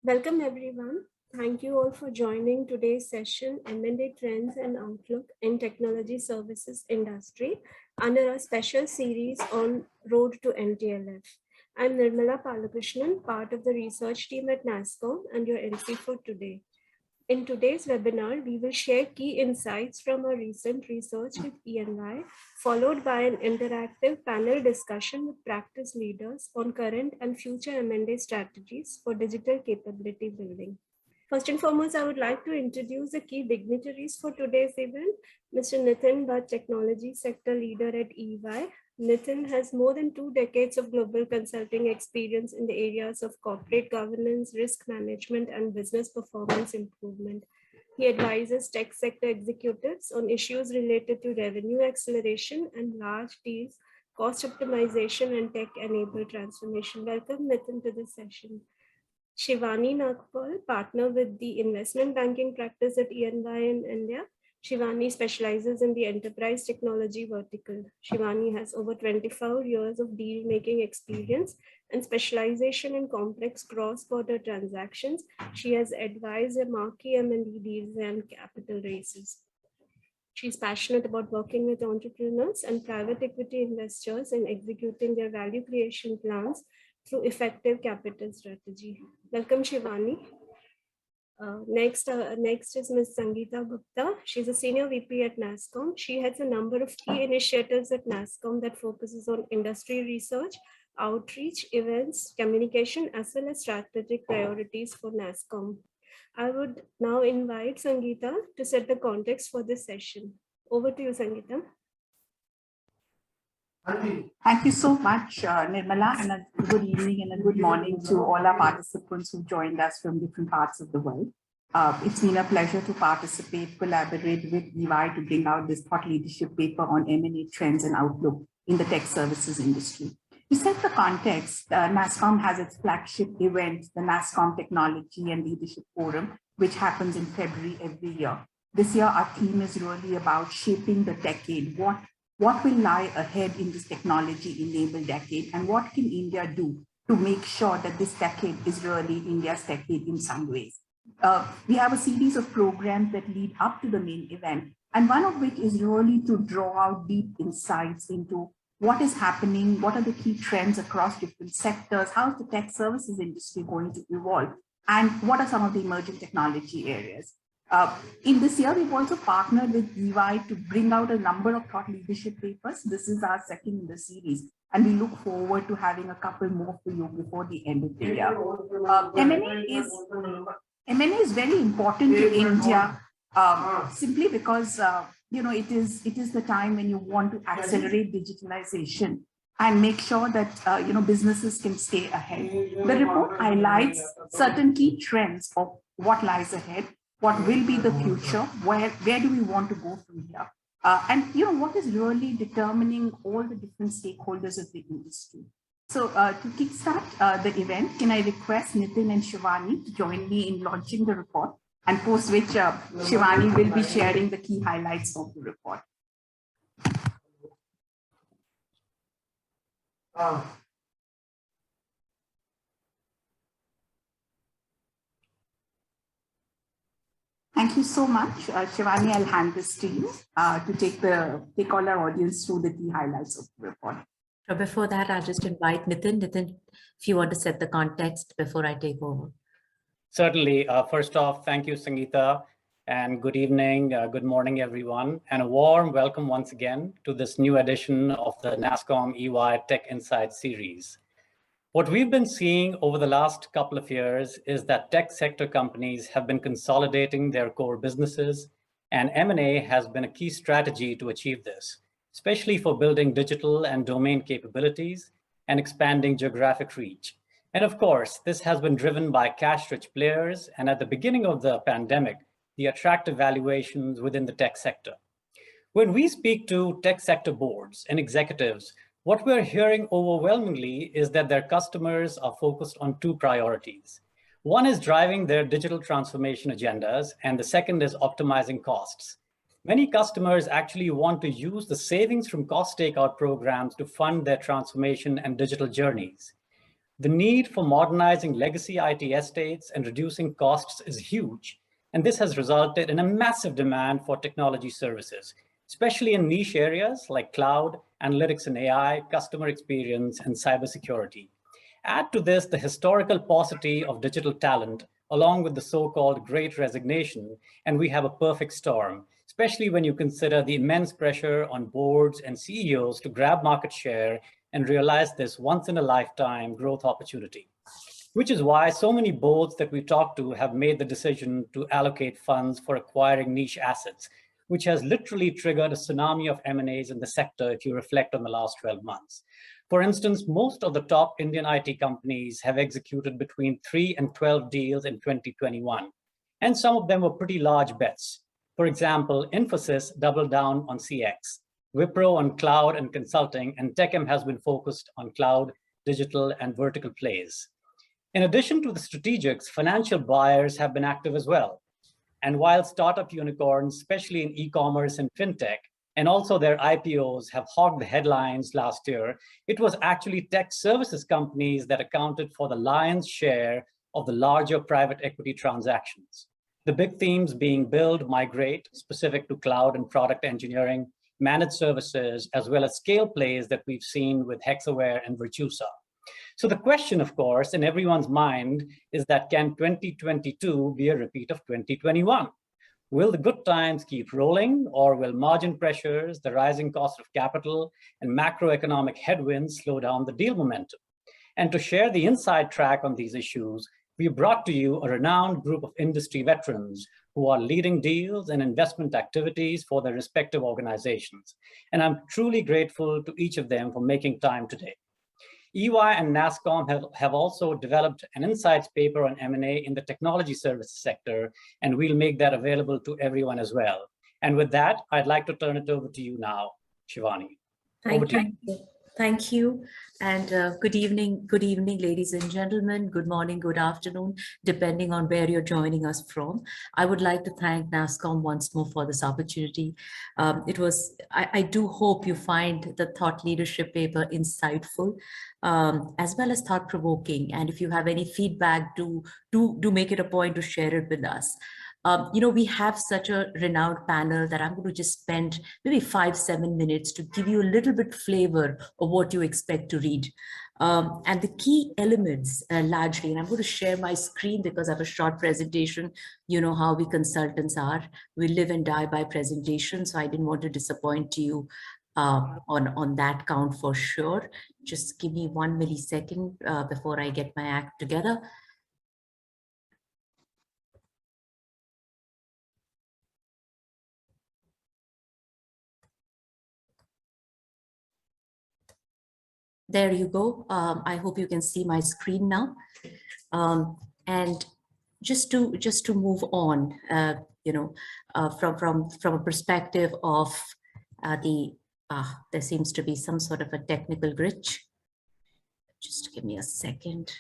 Welcome everyone. Thank you all for joining today's session, M&A Trends and Outlook in Technology Services Industry under a special series on Road to NTLF. I'm Nirmala Palakrishnan, part of the research team at NASSCOM and your MC for today. In today's webinar, we will share key insights from our recent research with E&Y, followed by an interactive panel discussion with practice leaders on current and future M&A strategies for digital capability building. First and foremost, I would like to introduce the key dignitaries for today's event. Mr. Nitin Bhatt, Technology Sector Leader at E&Y. Nitin has more than 2 decades of global consulting experience in the areas of corporate governance, risk management, and business performance improvement. He advises tech sector executives on issues related to revenue acceleration and large deals, cost optimization, and tech-enabled transformation. Welcome, Nitin, to this session. Shivani Nagpal, partner with the investment banking practice at E&Y in India. Shivani specializes in the enterprise technology vertical. Shivani has over 24 years of deal-making experience and specialization in complex cross-border transactions. She has advised marquee M&A deals and capital raises. She's passionate about working with entrepreneurs and private equity investors in executing their value creation plans through effective capital strategy. Welcome, Shivani. Next is Ms. Sangeeta Gupta. She's a senior VP at NASSCOM. She has a number of key initiatives at NASSCOM that focuses on industry research, outreach, events, communication, as well as strategic priorities for NASSCOM. I would now invite Sangeeta to set the context for this session. Over to you, Sangeeta. Thank you so much, Nirmala, and a good evening and a good morning to all our participants who joined us from different parts of the world. It's been a pleasure to collaborate with E&Y to bring out this thought leadership paper on M&A trends and outlook in the tech services industry. To set the context, NASSCOM has its flagship event, the NASSCOM Technology and Leadership Forum, which happens in February every year. This year, our theme is really about shaping the decade. What will lie ahead in this technology-enabled decade, and what can India do to make sure that this decade is really India's decade in some ways? We have a series of programs that lead up to the main event, and one of which is really to draw out deep insights into what is happening, what are the key trends across different sectors, how is the tech services industry going to evolve, and what are some of the emerging technology areas. In this year, we've also partnered with E&Y to bring out a number of thought leadership papers. This is our second in the series, and we look forward to having a couple more for you before the end of the year. M&A is very important to India simply because it is the time when you want to accelerate digitalization and make sure that businesses can stay ahead. The report highlights certain key trends of what lies ahead. What will be the future? Where do we want to go from here? And what is really determining all the different stakeholders of the industry. So to kickstart the event, can I request Nitin and Shivani to join me in launching the report, and post which Shivani will be sharing the key highlights of the report. Thank you so much. Shivani, I'll hand this to you to take all our audience through the key highlights of the report. So before that, I'll just invite Nitin. Nitin, if you want to set the context before I take over. Certainly. First off, thank you, Sangeeta, and good evening, good morning, everyone, and a warm welcome once again to this new edition of the NASSCOM E&Y Tech Insights series. What we've been seeing over the last couple of years is that tech sector companies have been consolidating their core businesses, and M&A has been a key strategy to achieve this, especially for building digital and domain capabilities and expanding geographic reach. And of course, this has been driven by cash-rich players, and at the beginning of the pandemic, the attractive valuations within the tech sector. When we speak to tech sector boards and executives, what we're hearing overwhelmingly is that their customers are focused on 2 priorities. One is driving their digital transformation agendas, and the second is optimizing costs. Many customers actually want to use the savings from cost takeout programs to fund their transformation and digital journeys. The need for modernizing legacy IT estates and reducing costs is huge, and this has resulted in a massive demand for technology services, especially in niche areas like cloud, analytics and AI, customer experience, and cybersecurity. Add to this the historical paucity of digital talent, along with the so-called Great Resignation, and we have a perfect storm, especially when you consider the immense pressure on boards and CEOs to grab market share and realize this once-in-a-lifetime growth opportunity. Which is why so many boards that we talk to have made the decision to allocate funds for acquiring niche assets, which has literally triggered a tsunami of M&As in the sector if you reflect on the last 12 months. For instance, most of the top Indian IT companies have executed between 3 and 12 deals in 2021, and some of them were pretty large bets. For example, Infosys doubled down on CX, Wipro on cloud and consulting, and Techem has been focused on cloud, digital, and vertical plays. In addition to the strategics, financial buyers have been active as well. And while startup unicorns, especially in e-commerce and fintech, and also their IPOs have hogged the headlines last year, it was actually tech services companies that accounted for the lion's share of the larger private equity transactions. The big themes being build, migrate, specific to cloud and product engineering, managed services, as well as scale plays that we've seen with Hexaware and Virtusa. So the question, of course, in everyone's mind is that can 2022 be a repeat of 2021? Will the good times keep rolling, or will margin pressures, the rising cost of capital, and macroeconomic headwinds slow down the deal momentum? And to share the inside track on these issues, we brought to you a renowned group of industry veterans who are leading deals and investment activities for their respective organizations. And I'm truly grateful to each of them for making time today. E&Y and NASSCOM have also developed an insights paper on M&A in the technology services sector, and we'll make that available to everyone as well. And with that, I'd like to turn it over to you now, Shivani. Thank you. Thank you. And good evening, ladies and gentlemen. Good morning, good afternoon, depending on where you're joining us from. I would like to thank NASSCOM once more for this opportunity. I do hope you find the thought leadership paper insightful, as well as thought-provoking. And if you have any feedback, do make it a point to share it with us. We have such a renowned panel that I'm going to just spend maybe 5-7 minutes to give you a little bit flavor of what you expect to read. And the key elements largely, and I'm going to share my screen because I have a short presentation. You know how we consultants are. We live and die by presentation. So I didn't want to disappoint you on that count for sure. Just give me 1 millisecond before I get my act together. There you go. I hope you can see my screen now. And just to move on, from a perspective of there seems to be some sort of a technical glitch. Just give me a second.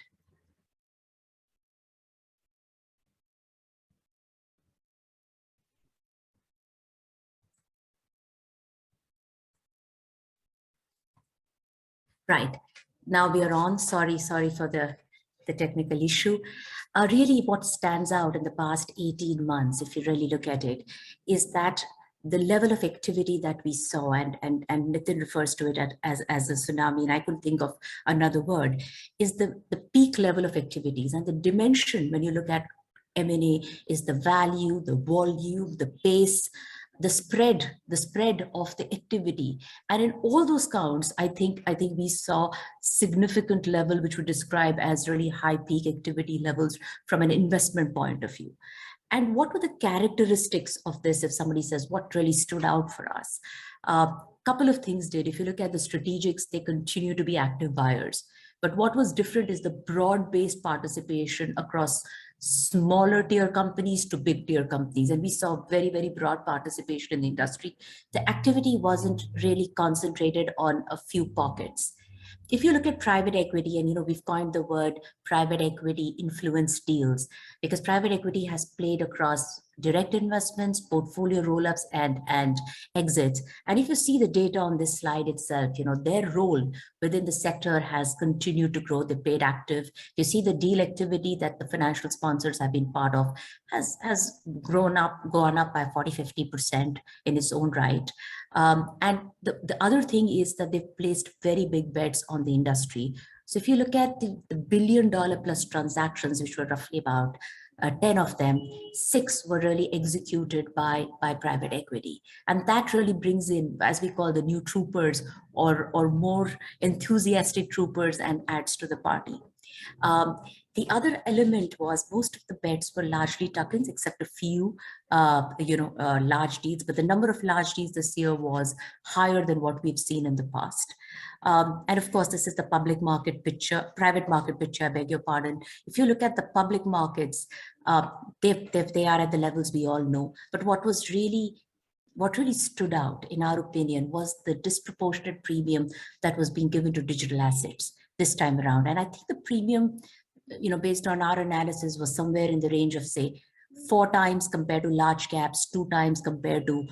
Right, now we are on. Sorry for the technical issue. Really what stands out in the past 18 months, if you really look at it, is that the level of activity that we saw, and Nitin refers to it as a tsunami, and I couldn't think of another word, is the peak level of activities. And the dimension, when you look at M&A, is the value, the volume, the pace, the spread of the activity. And in all those counts, I think we saw significant level, which we describe as really high peak activity levels from an investment point of view. And what were the characteristics of this? If somebody says, what really stood out for us? Couple of things did. If you look at the strategics, they continue to be active buyers. But what was different is the broad-based participation across smaller tier companies to big tier companies. And we saw very, very broad participation in the industry. The activity wasn't really concentrated on a few pockets. If you look at private equity, and we've coined the word private equity influenced deals, because private equity has played across direct investments, portfolio roll-ups, and exits. And if you see the data on this slide itself, their role within the sector has continued to grow. They played active. You see the deal activity that the financial sponsors have been part of has gone up by 40-50% in its own right. And the other thing is that they've placed very big bets on the industry. So if you look at the $1 billion plus transactions, which were roughly about 10 of them, 6 were really executed by private equity. And that really brings in, as we call the new troopers or more enthusiastic troopers, and adds to the party. The other element was most of the bets were largely tuck-ins, except a few, large deals. But the number of large deals this year was higher than what we've seen in the past. And of course, this is the public market picture, private market picture, I beg your pardon. If you look at the public markets, they are at the levels we all know. But what really stood out, in our opinion, was the disproportionate premium that was being given to digital assets this time around. And I think the premium, based on our analysis, was somewhere in the range of, say, 4 times compared to large caps, 2 times compared to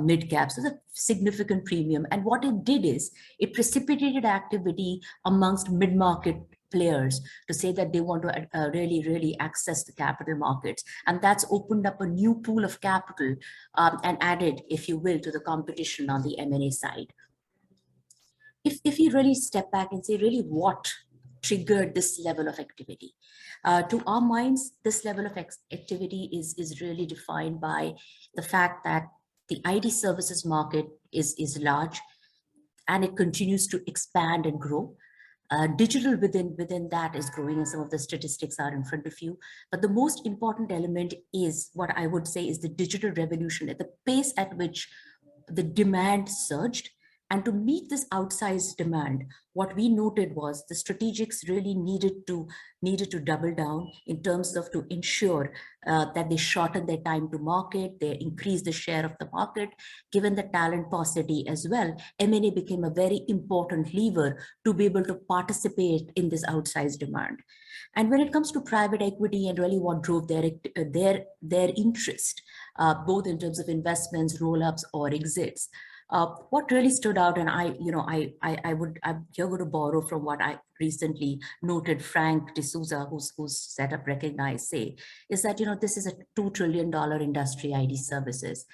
mid caps. So it's a significant premium. And what it did is it precipitated activity amongst mid-market players to say that they want to really access the capital markets. And that's opened up a new pool of capital and added, if you will, to the competition on the M&A side. If you really step back and say really what triggered this level of activity, to our minds, this level of activity is really defined by the fact that the IT services market is large and it continues to expand and grow. Digital within that is growing, and some of the statistics are in front of you. But the most important element is what I would say is the digital revolution, at the pace at which the demand surged. And to meet this outsized demand, what we noted was the strategics really needed to double down in terms of to ensure that they shorten their time to market, they increase the share of the market. Given the talent paucity as well, M&A became a very important lever to be able to participate in this outsized demand. And when it comes to private equity and really what drove their interest, both in terms of investments, roll-ups, or exits, what really stood out, and I'm here going to borrow from what I recently noted Frank D'Souza, who's set up Recognize, say, is that, this is a $2 trillion industry, ID services.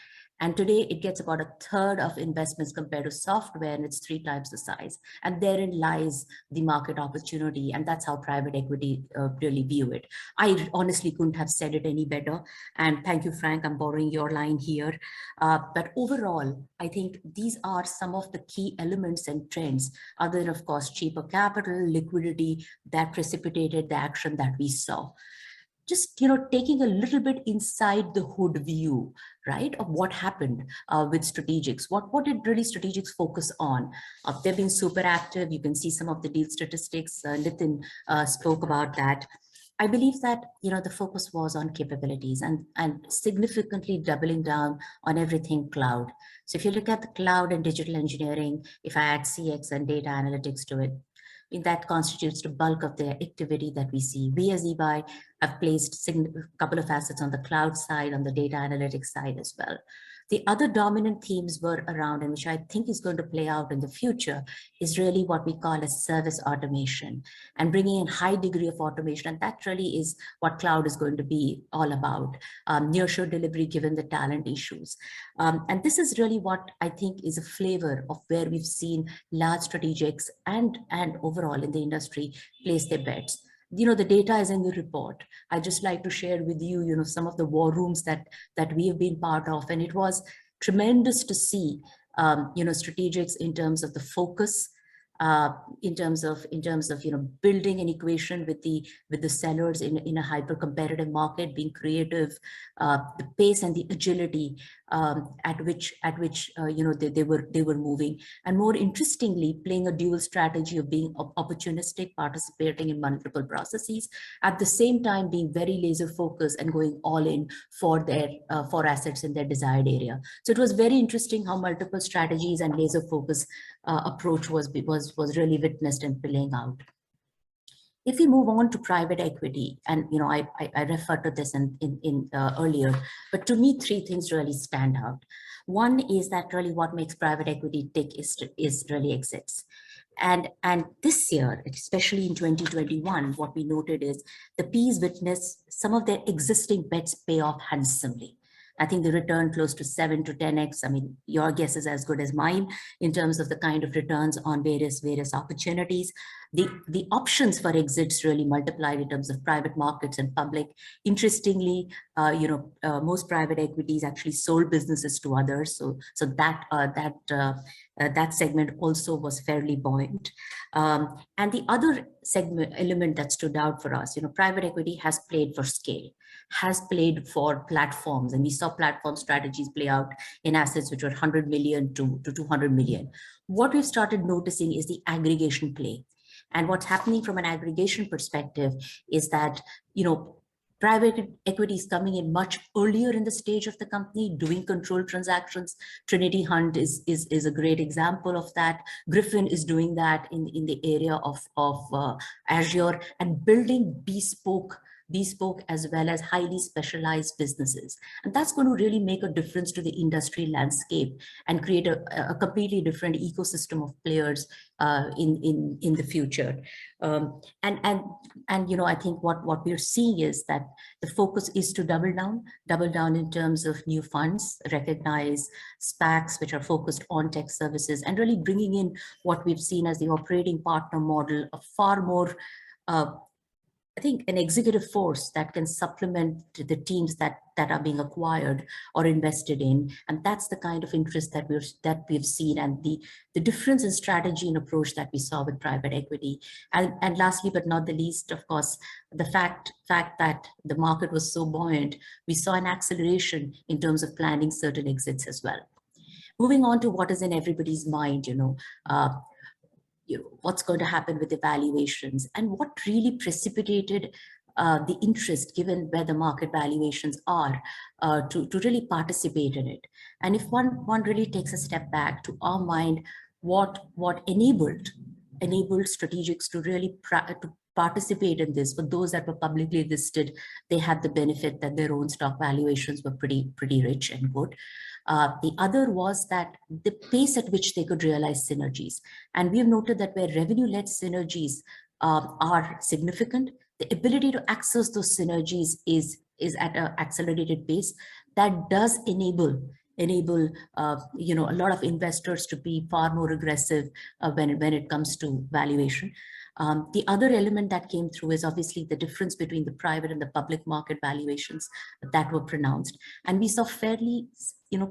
And today it gets about 1/3 of investments compared to software, and it's 3 times the size. And therein lies the market opportunity. And that's how private equity really view it. I honestly couldn't have said it any better. And thank you, Frank, I'm borrowing your line here. But overall, I think these are some of the key elements and trends, other than, of course, cheaper capital, liquidity, that precipitated the action that we saw. Just, taking a little bit inside the hood view, right, of what happened with strategics. What did really strategics focus on? They've been super active. You can see some of the deal statistics. Nitin spoke about that. I believe that, the focus was on capabilities and significantly doubling down on everything cloud. So if you look at the cloud and digital engineering, if I add CX and data analytics to it, that constitutes the bulk of the activity that we see. We as EY have placed a couple of assets on the cloud side, on the data analytics side as well. The other dominant themes were around, and which I think is going to play out in the future, is really what we call as service automation and bringing in high degree of automation. And that really is what cloud is going to be all about, nearshore delivery given the talent issues. And this is really what I think is a flavor of where we've seen large strategics and overall in the industry place their bets. The data is in the report. I just like to share with you, some of the war rooms that we have been part of. And it was tremendous to see, strategics in terms of the focus, in terms of building an equation with the sellers in a hyper competitive market, being creative, the pace and the agility at which they were moving, and more interestingly playing a dual strategy of being opportunistic, participating in multiple processes, at the same time being very laser focused and going all in for their for assets in their desired area. So it was very interesting how multiple strategies and laser focus approach was really witnessed and playing out. If we move on to private equity, and I referred to this in earlier, but to me, three things really stand out. One is that really what makes private equity tick is really exits. And this year, especially in 2021, what we noted is the Ps witnessed some of their existing bets pay off handsomely. I think the return close to 7 to 10x. I mean, your guess is as good as mine in terms of the kind of returns on various opportunities. The options for exits really multiplied in terms of private markets and public. Interestingly, most private equities actually sold businesses to others. So that segment also was fairly buoyant. And the other element that stood out for us, private equity has played for scale, has played for platforms, and we saw platform strategies play out in assets which were 100 million to 200 million. What we've started noticing is the aggregation play. And what's happening from an aggregation perspective is that, private equity is coming in much earlier in the stage of the company, doing controlled transactions. Trinity Hunt is a great example of that. Griffin is doing that in the area of Azure, and building bespoke as well as highly specialized businesses. And that's going to really make a difference to the industry landscape and create a completely different ecosystem of players in the future. And I think what we're seeing is that the focus is to double down in terms of new funds, recognize SPACs, which are focused on tech services, and really bringing in what we've seen as the operating partner model, a far more I think an executive force that can supplement the teams that are being acquired or invested in. And that's the kind of interest that we've seen, and the difference in strategy and approach that we saw with private equity. And lastly, but not the least, of course, the fact that the market was so buoyant, we saw an acceleration in terms of planning certain exits as well. Moving on to what is in everybody's mind, what's going to happen with the valuations, and what really precipitated the interest, given where the market valuations are, to really participate in it. And if one really takes a step back, to our mind, what enabled strategics to really to participate in this, for those that were publicly listed, they had the benefit that their own stock valuations were pretty rich and good. The other was that the pace at which they could realize synergies. And we have noted that where revenue-led synergies are significant, the ability to access those synergies is at an accelerated pace. That does enable a lot of investors to be far more aggressive when it comes to valuation. The other element that came through is obviously the difference between the private and the public market valuations that were pronounced. And we saw fairly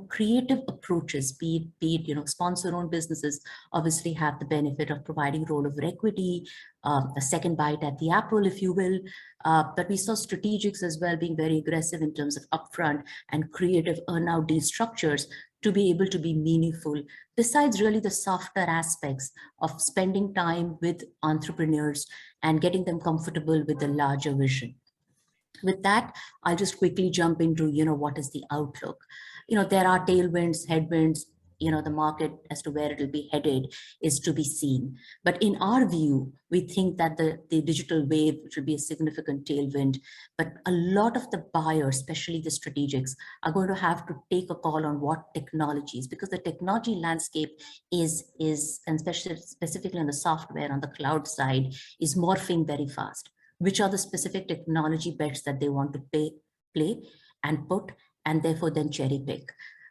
creative approaches, be it sponsor-owned businesses obviously have the benefit of providing role of equity, a second bite at the apple, if you will. But we saw strategics as well being very aggressive in terms of upfront and creative earn-out deal structures to be able to be meaningful, besides really the softer aspects of spending time with entrepreneurs and getting them comfortable with the larger vision. With that, I'll just quickly jump into, what is the outlook? There are tailwinds, headwinds, the market as to where it'll be headed is to be seen. But in our view, we think that the digital wave should be a significant tailwind, but a lot of the buyers, especially the strategics, are going to have to take a call on what technologies, because the technology landscape is and specifically on the software, on the cloud side, is morphing very fast. Which are the specific technology bets that they want to play and put, and therefore then cherry pick.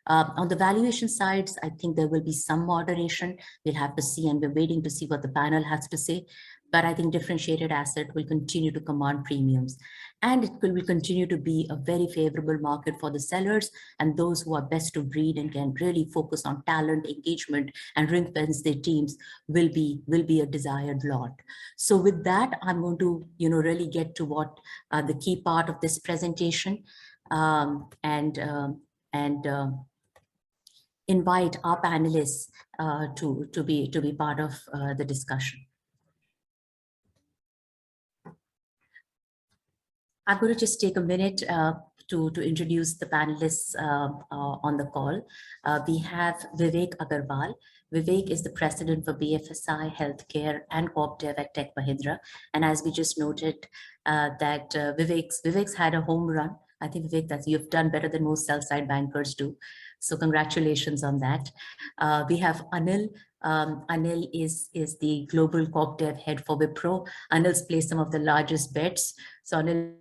On the valuation sides, I think there will be some moderation. We'll have to see, and we're waiting to see what the panel has to say. But I think differentiated asset will continue to command premiums. And it will continue to be a very favorable market for the sellers and those who are best to breed and can really focus on talent, engagement, and ring-fence their teams will be a desired lot. So with that, I'm going to really get to what the key part of this presentation, and invite our panelists to be part of the discussion. I'm going to just take a minute to introduce the panelists on the call. We have Vivek Agarwal. Vivek is the president for BFSI, Healthcare, and Corp Dev at Tech Mahindra. And as we just noted, that Vivek's had a home run. I think, Vivek, that you've done better than most sell-side bankers do. So congratulations on that. We have Anil. Anil is the global Corp Dev head for Wipro. Anil's placed some of the largest bets. So Anil,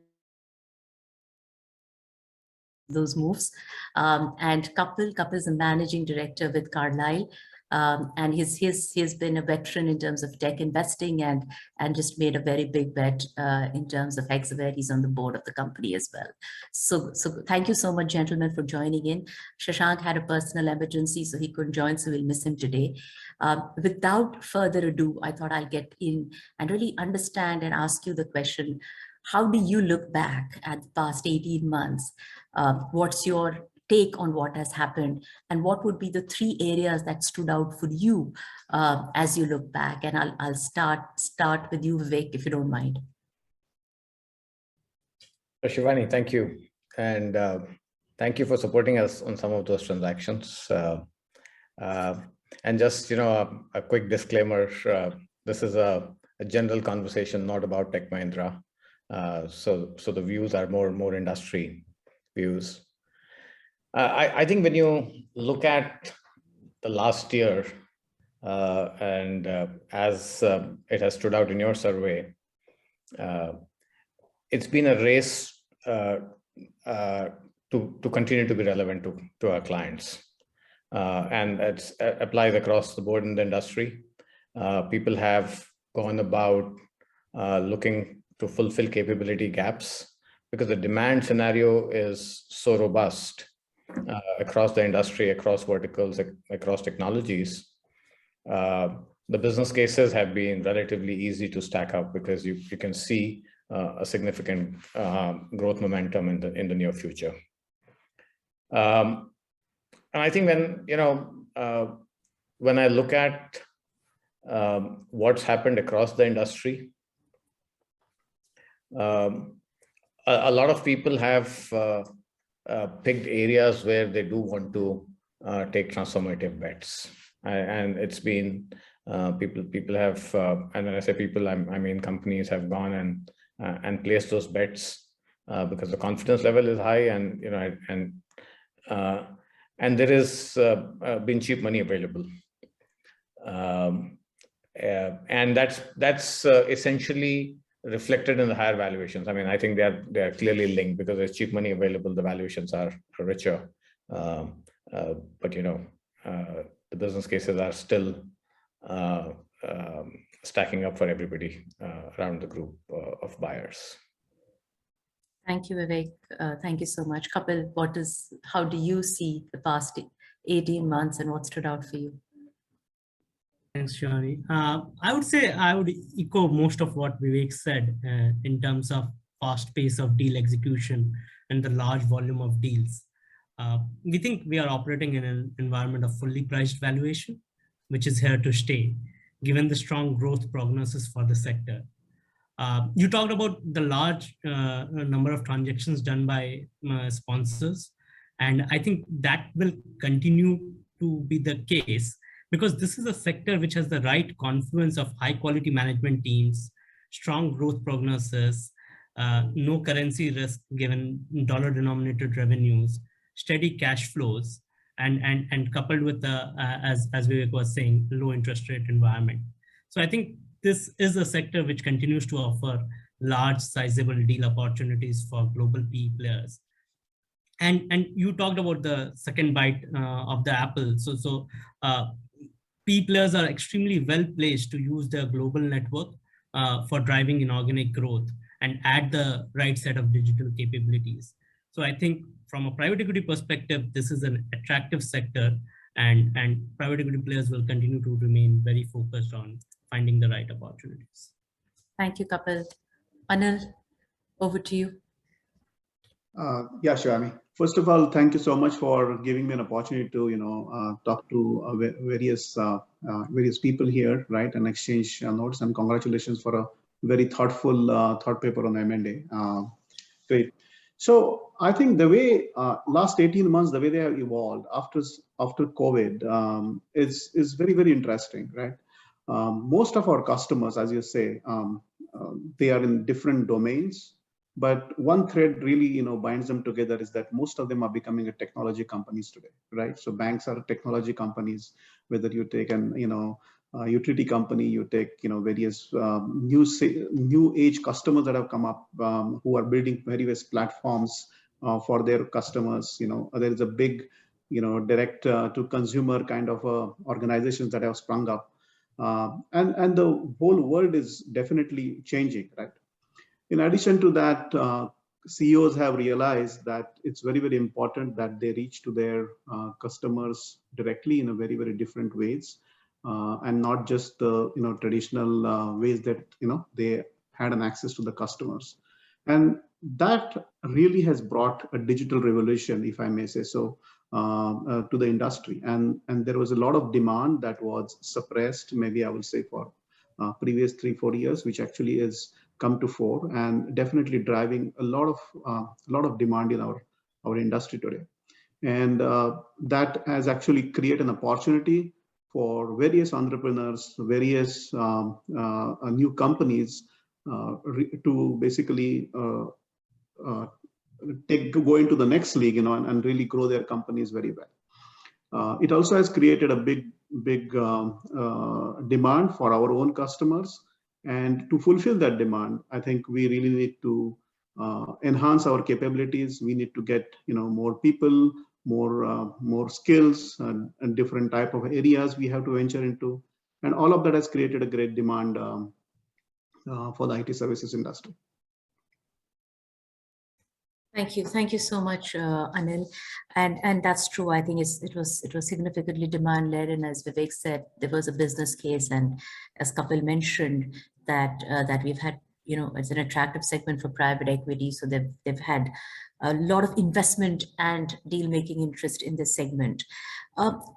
those moves. And Kapil is a managing director with Carlyle. And he's been a veteran in terms of tech investing and just made a very big bet in terms of Hexaware. He's on the board of the company as well. So thank you so much, gentlemen, for joining in. Shashank had a personal emergency, so he couldn't join, so we'll miss him today. Without further ado, I thought I'll get in and really understand and ask you the question, how do you look back at the past 18 months? What's your take on what has happened, and what would be the 3 areas that stood out for you as you look back? And I'll start with you, Vivek, if you don't mind. Shivani, thank you. And thank you for supporting us on some of those transactions. And just, a quick disclaimer, this is a general conversation, not about Tech Mahindra. So the views are more industry views. I think when you look at the last year, and as it has stood out in your survey, it's been a race to continue to be relevant to our clients. And it applies across the board in the industry. People have gone about looking to fulfill capability gaps because the demand scenario is so robust across the industry, across verticals, across technologies. The business cases have been relatively easy to stack up because you can see a significant growth momentum in the near future. And I think when I look at what's happened across the industry, a lot of people have picked areas where they do want to take transformative bets, and it's been people have, and when I say people, I mean companies have gone and placed those bets because the confidence level is high, and there is been cheap money available, and that's essentially reflected in the higher valuations. I mean, I think they are clearly linked because there's cheap money available, the valuations are richer. But the business cases are still stacking up for everybody around the group of buyers. Thank you, Vivek. Thank you so much. Kapil, how do you see the past 18 months and what stood out for you? Thanks, Shivani. I would say I would echo most of what Vivek said in terms of fast pace of deal execution and the large volume of deals. We think we are operating in an environment of fully priced valuation, which is here to stay, given the strong growth prognosis for the sector. You talked about the large number of transactions done by sponsors, and I think that will continue to be the case, because this is a sector which has the right confluence of high quality management teams, strong growth prognosis, no currency risk given dollar denominated revenues, steady cash flows, and coupled with the, as Vivek was saying, low interest rate environment. So I think this is a sector which continues to offer large sizable deal opportunities for global PE players. And you talked about the second bite of the apple. So PE players are extremely well placed to use their global network for driving inorganic growth and add the right set of digital capabilities. So I think from a private equity perspective, this is an attractive sector, and private equity players will continue to remain very focused on finding the right opportunities. Thank you, Kapil. Anil, over to you. Yeah, Shivani. First of all, thank you so much for giving me an opportunity to, talk to various people here, right, and exchange notes. And congratulations for a very thoughtful thought paper on M&A. Great. So I think the way last 18 months, the way they have evolved after COVID is very, very interesting, right? Most of our customers, as you say, they are in different domains, but one thread really, binds them together is that most of them are becoming a technology companies today, right? So banks are technology companies, whether you take an, utility company, you take, various new age customers that have come up who are building various platforms for their customers. There is a big, direct to consumer kind of organizations that have sprung up. And the whole world is definitely changing, right? In addition to that, CEOs have realized that it's very, very important that they reach to their customers directly in a very, very different ways, and not just the traditional ways that they had an access to the customers. And that really has brought a digital revolution, if I may say so, to the industry. And there was a lot of demand that was suppressed, maybe I will say for previous 3-4 years, which actually is come to fore and definitely driving a lot of demand in our industry today. And that has actually created an opportunity for various entrepreneurs, various new companies to basically go into the next league, and really grow their companies very well. It also has created a big demand for our own customers. And to fulfill that demand, I think we really need to enhance our capabilities. We need to get more people, more skills, and different type of areas we have to venture into. And all of that has created a great demand for the IT services industry. Thank you so much, Anil. And that's true. I think it was significantly demand led, and as Vivek said, there was a business case, and as Kapil mentioned that we've had, it's an attractive segment for private equity, so they've had a lot of investment and deal making interest in this segment.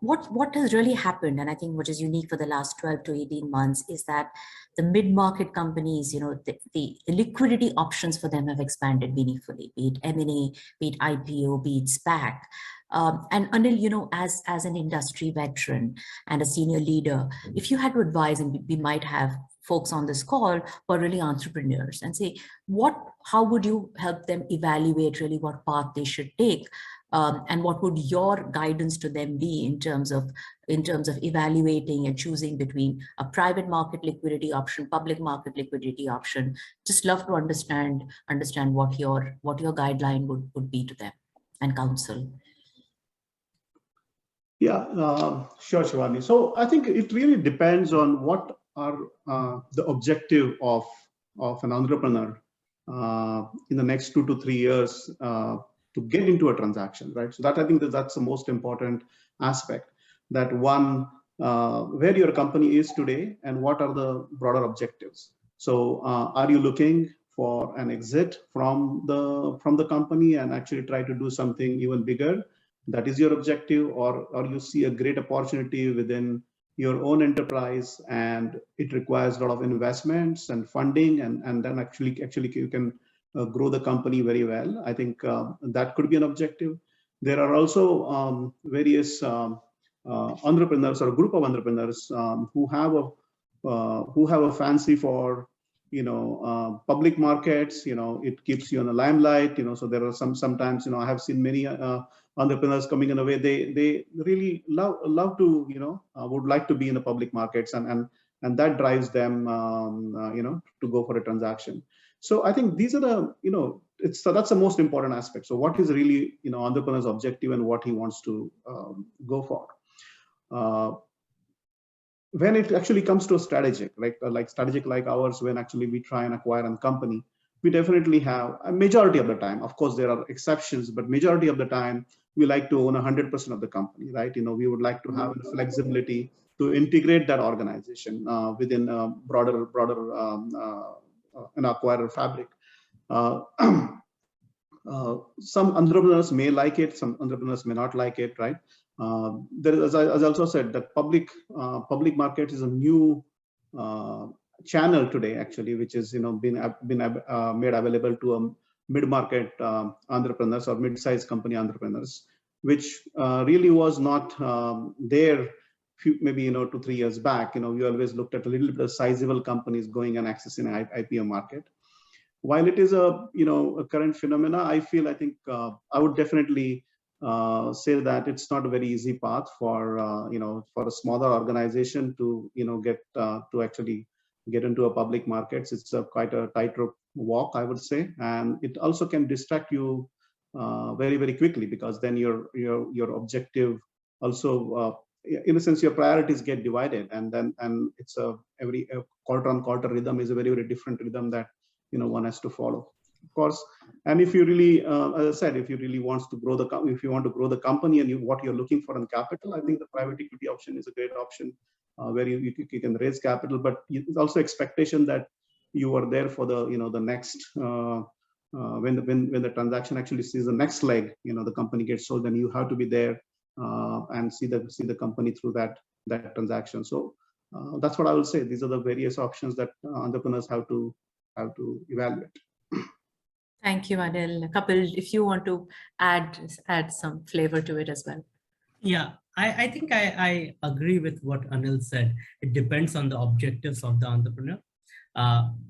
What has really happened, and I think what is unique for the last 12 to 18 months, is that the mid-market companies, the liquidity options for them have expanded meaningfully, be it M&A, be it IPO, be it SPAC. And Anil, as an industry veteran and a senior leader, if you had to advise, and we might have folks on this call who are really entrepreneurs, and say, how would you help them evaluate really what path they should take? And what would your guidance to them be in terms of evaluating and choosing between a private market liquidity option, public market liquidity option? Just love to understand what your guideline would be to them and counsel. Yeah, sure, Shivani. So I think it really depends on what are the objective of an entrepreneur in the next 2 to 3 years to get into a transaction, right? So that I think that's the most important aspect. That one, where your company is today and what are the broader objectives. So are you looking for an exit from the company and actually try to do something even bigger? That is your objective, or you see a great opportunity within your own enterprise and it requires a lot of investments and funding, and then actually you can grow the company very well. I think that could be an objective. There are also various entrepreneurs or a group of entrepreneurs who have a fancy for public markets. It keeps you in the limelight. So there are sometimes I have seen many entrepreneurs coming in a way they really love to would like to be in the public markets, and that drives them to go for a transaction. So I think these are the that's the most important aspect. So what is really entrepreneur's objective and what he wants to go for. When it actually comes to a strategic, like strategic like ours, when actually we try and acquire a company, we definitely have a majority of the time. Of course, there are exceptions, but majority of the time we like to own 100% of the company, right? We would like to have the flexibility to integrate that organization within a broader an acquirer fabric. Some entrepreneurs may like it, some entrepreneurs may not like it, right? There is, as I also said, that public market is a new channel today, actually, which is been made available to mid-market entrepreneurs or mid-sized company entrepreneurs, which really was not there maybe 2-3 years back. We always looked at a little bit of sizable companies going and accessing IPO market. While it is a current phenomena, I think I would definitely say that it's not a very easy path for for a smaller organization to get to actually get into a public markets. It's quite a tightrope walk, I would say, and it also can distract you very, very quickly, because then your objective also in a sense your priorities get divided, and it's every quarter on quarter rhythm is a very, very different rhythm that one has to follow, of course. And if you really, as I said, if you really want to grow the company and what you're looking for in capital, I think the private equity option is a great option, where you can raise capital, but it's also expectation that you are there for the the next when the transaction actually sees the next leg, the company gets sold, then you have to be there and see the company through that transaction. So that's what I will say. These are the various options that entrepreneurs have to evaluate. Thank you, Anil. Kapil, if you want to add some flavor to it as well. Yeah, I think I agree with what Anil said. It depends on the objectives of the entrepreneur.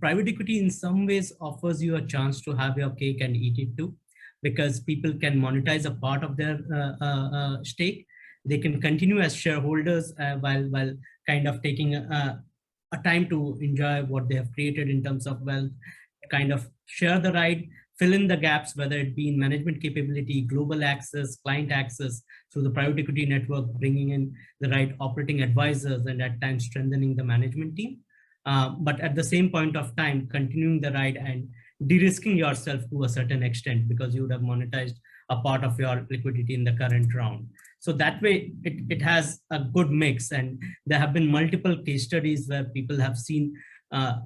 Private equity in some ways offers you a chance to have your cake and eat it too, because people can monetize a part of their stake. They can continue as shareholders while kind of taking a time to enjoy what they have created in terms of wealth, kind of share the ride, fill in the gaps, whether it be in management capability, global access, client access through the private equity network, bringing in the right operating advisors and at times strengthening the management team. But at the same point of time, continuing the ride and de-risking yourself to a certain extent, because you would have monetized a part of your liquidity in the current round. So that way it has a good mix, and there have been multiple case studies where people have seen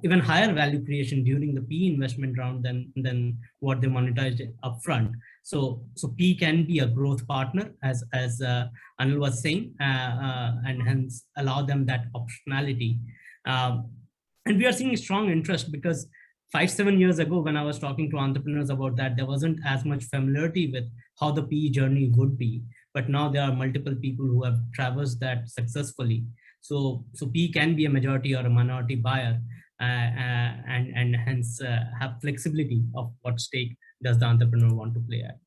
even higher value creation during the PE investment round than what they monetized upfront. So PE can be a growth partner, as Anil was saying, and hence allow them that optionality. And we are seeing strong interest, because 5-7 years ago, when I was talking to entrepreneurs about that, there wasn't as much familiarity with how the PE journey would be. But now there are multiple people who have traversed that successfully. So PE can be a majority or a minority buyer, and hence have flexibility of what stake does the entrepreneur want to play at.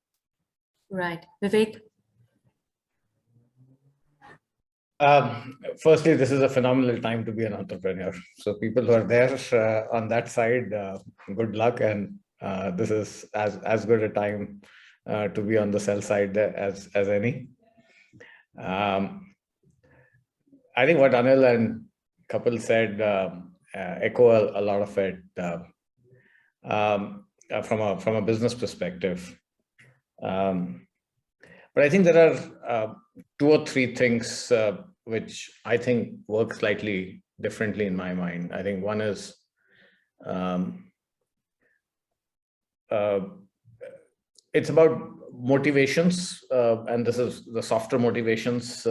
Right. Vivek? Firstly, this is a phenomenal time to be an entrepreneur. So people who are there on that side, good luck. And this is as good a time to be on the sell side as any. I think what Anil and Kapil said echo a lot of it from a business perspective. But I think there are 2 or 3 things which I think work slightly differently in my mind. I think one is it's about motivations, and this is the softer motivations.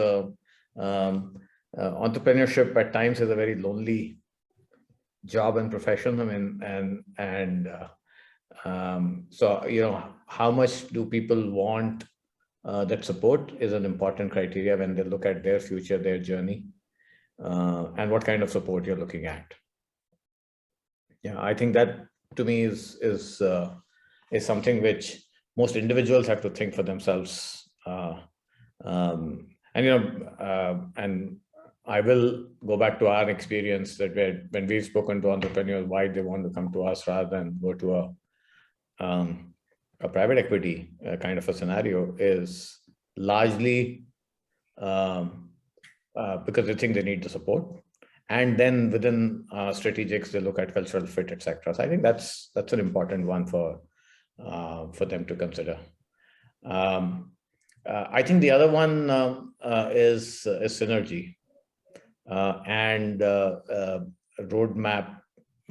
Entrepreneurship at times is a very lonely job and profession. I mean, so how much do people want that support is an important criteria when they look at their future, their journey, and what kind of support you're looking at. Yeah, I think that to me is something which most individuals have to think for themselves. And I will go back to our experience that when we've spoken to entrepreneurs why they want to come to us rather than go to a private equity kind of a scenario is largely because they think they need the support, and then within strategics they look at cultural fit, etc. So I think that's an important one for them to consider. I think the other one is synergy and roadmap.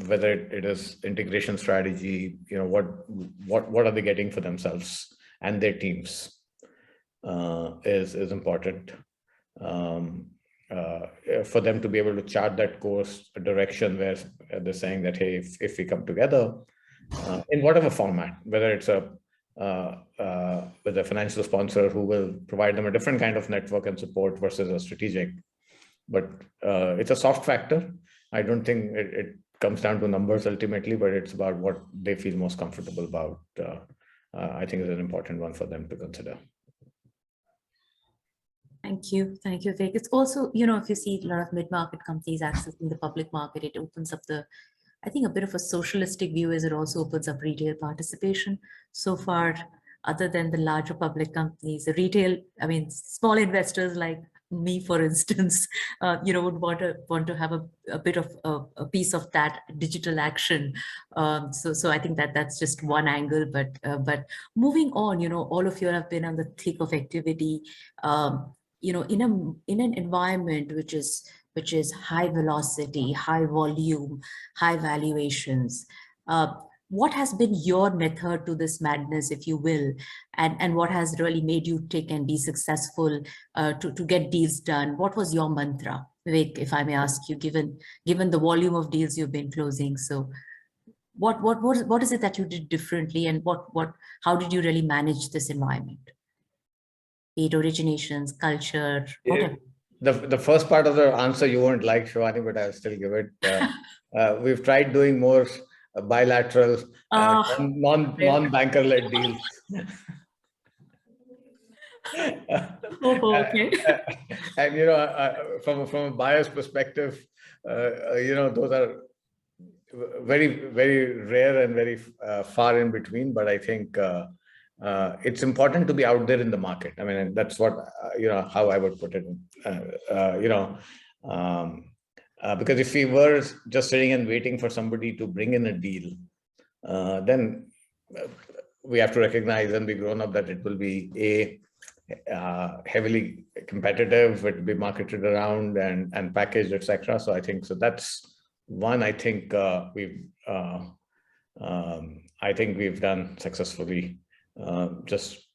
Whether it is integration strategy, what are they getting for themselves and their teams is important for them to be able to chart that course, a direction where they're saying that, hey, if we come together, in whatever format, whether it's with a financial sponsor who will provide them a different kind of network and support versus a strategic. But it's a soft factor. I don't think it comes down to numbers ultimately, but it's about what they feel most comfortable about. I think is an important one for them to consider. Thank you, Vik. It's also, if you see a lot of mid-market companies accessing the public market, it opens up I think a bit of a socialistic view is it also opens up retail participation. So far, other than the larger public companies, the retail, small investors like me, for instance, would want to have a bit of a piece of that digital action. So I think that's just one angle. But moving on, all of you have been on the thick of activity. In an environment which is high velocity, high volume, high valuations. What has been your method to this madness, if you will, and what has really made you tick and be successful to get deals done? What was your mantra, Vivek, if I may ask you, given the volume of deals you've been closing? So what is it that you did differently, and how did you really manage this environment? Be it originations, culture, whatever. The first part of the answer you won't like, Shivani, but I'll still give it. We've tried doing more bilateral, non-banker-led deals. Okay. And from a buyer's perspective, those are very, very rare and very far in between. But I think it's important to be out there in the market. And that's what how I would put it. Because if we were just sitting and waiting for somebody to bring in a deal, then we have to recognize and be grown up that it will be heavily competitive. It will be marketed around and packaged, etc. So I think that's one. I think we've done successfully, just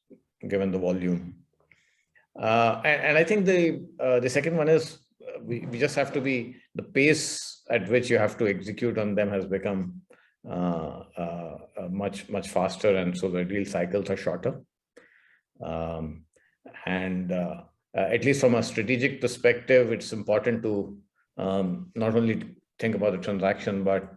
given the volume. And I think the second one is we just have to be, the pace at which you have to execute on them has become much faster, and so the deal cycles are shorter. And at least from a strategic perspective, it's important to not only think about the transaction, but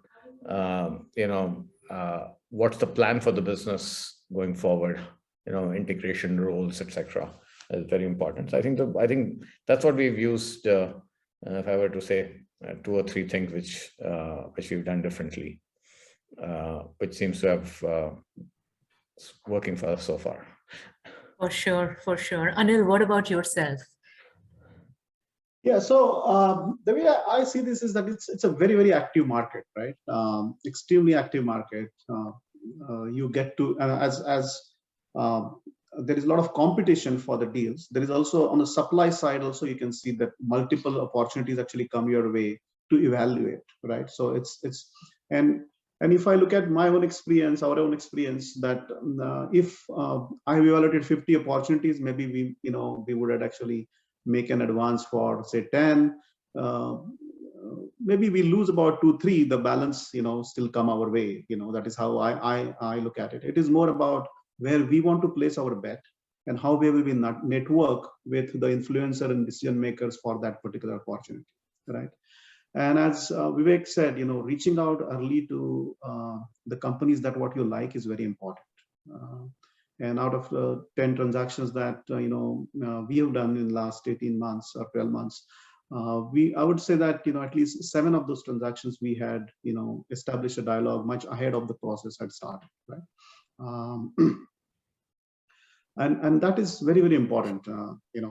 what's the plan for the business going forward? Integration roles, etc. is very important. So I think that's what we've used. If I were to say 2 or 3 things which we've done differently, which seems to have working for us so far. For sure. Anil, what about yourself? Yeah, so the way I see this is that it's a very, very active market, right? Extremely active market. You get to, as there is a lot of competition for the deals. There is also, on the supply side also, you can see that multiple opportunities actually come your way to evaluate, right? So and if I look at my own experience, our own experience, that if I have evaluated 50 opportunities, maybe we would have actually make an advance for say 10. Maybe we lose about 2, 3. The balance, still come our way. That is how I look at it. It is more about where we want to place our bet and how we will be network with the influencer and decision makers for that particular opportunity, right? And as Vivek said, reaching out early to the companies that what you like is very important. And out of the 10 transactions that we have done in the last 18 months or 12 months, I would say that at least 7 of those transactions we had established a dialogue much ahead of the process had started, right? And that is very, very important,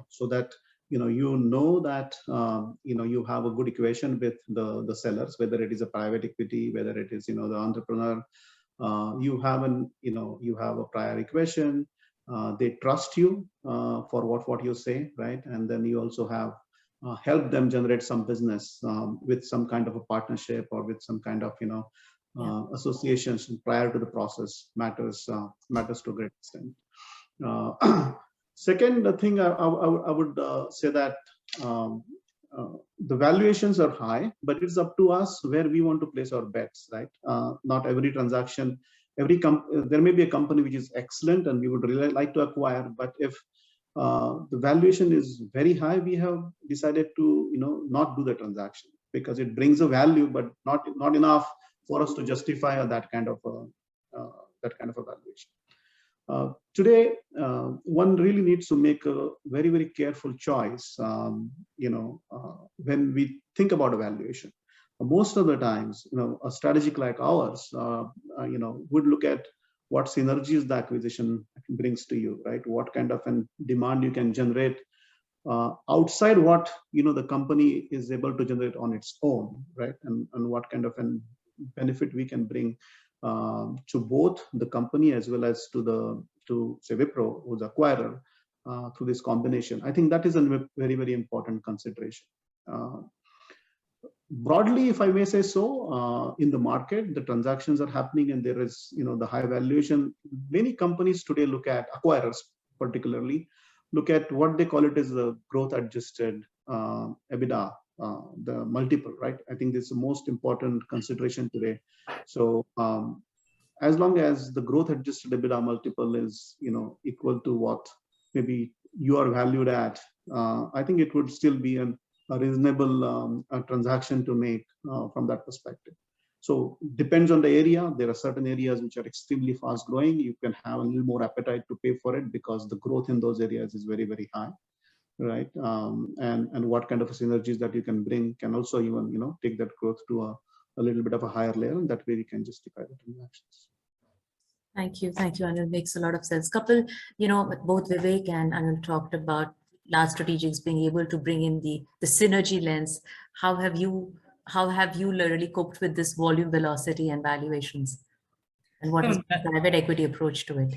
so that that you have a good equation with the sellers, whether it is a private equity, whether it is the entrepreneur. You have a prior equation. They trust you for what you say, right? And then you also have help them generate some business with some kind of a partnership or with some kind of associations prior to the process matters to a great extent. Second thing I would say that the valuations are high, but it's up to us where we want to place our bets, right? Not every transaction, there may be a company which is excellent and we would really like to acquire, but if the valuation is very high, we have decided to, not do the transaction because it brings a value, but not enough for us to justify that kind of a valuation. Today, one really needs to make a very, very careful choice, when we think about a valuation. Most of the times, a strategy like ours, would look at what synergies the acquisition brings to you, right? What kind of a demand you can generate outside what the company is able to generate on its own, right? And what kind of a benefit we can bring to both the company as well as to say Wipro, who's the acquirer, through this combination. I think that is a very, very important consideration. Broadly, if I may say so, in the market, the transactions are happening and there is, the high valuation. Many companies today look at, acquirers particularly, look at what they call it as the growth adjusted EBITDA, the multiple, right? I think this is the most important consideration today. So as long as the growth adjusted EBITDA multiple is, equal to what maybe you are valued at, I think it would still be a reasonable transaction to make from that perspective. So depends on the area. There are certain areas which are extremely fast growing. You can have a little more appetite to pay for it because the growth in those areas is very, very high, right? And what kind of synergies that you can bring can also even, take that growth to a little bit of a higher layer, and that way we can justify the transactions. Thank you, Anil. Makes a lot of sense. Couple, both Vivek and Anil talked about large strategics being able to bring in the synergy lens. How have you literally coped with this volume, velocity, and valuations? And what is the private equity approach to it?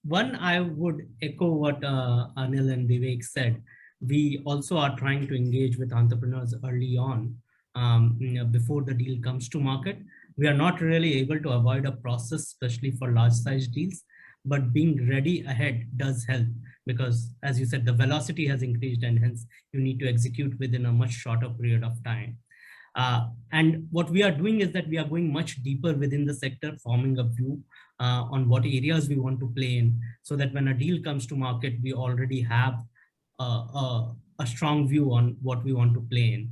One, I would echo what Anil and Vivek said. We also are trying to engage with entrepreneurs early on, before the deal comes to market. We are not really able to avoid a process, especially for large size deals, but being ready ahead does help because, as you said, the velocity has increased and hence you need to execute within a much shorter period of time. And what we are doing is that we are going much deeper within the sector, forming a view on what areas we want to play in, so that when a deal comes to market, we already have a strong view on what we want to play in.